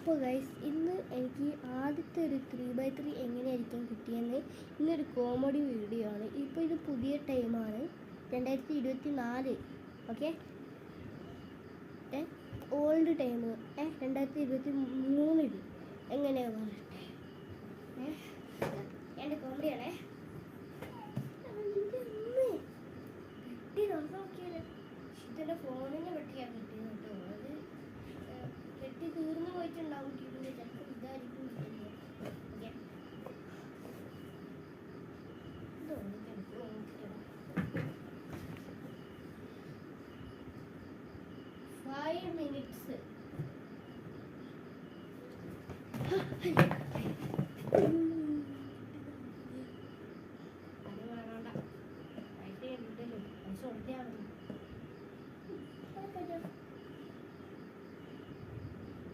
അപ്പോൾ ഗൈസ് ഇന്ന് എനിക്ക് ആദ്യത്തെ ഒരു 3x3 എങ്ങനെയായിരിക്കും കിട്ടിയെന്ന് ഇന്നൊരു കോമഡി വീഡിയോ ആണ്. ഇപ്പോൾ ഇത് പുതിയ ടൈമാണ് 2024. ഓക്കെ, ഓൾഡ് ടൈം 2023 എങ്ങനെയാണ് പറയട്ടെ. എൻ്റെ കോമഡിയാണേ. പെട്ടി നോക്കിയാൽ ഇതിൻ്റെ ഫോണിനെ പെട്ടിയാണ് കിട്ടിയത് കേട്ടോ. അത് പെട്ടി തീർന്നു പോയിട്ടുണ്ടാവും. ഇതിൻ്റെ ചിലപ്പോൾ ഇതായിരിക്കും കിട്ടുന്നത്. Okay, five minutes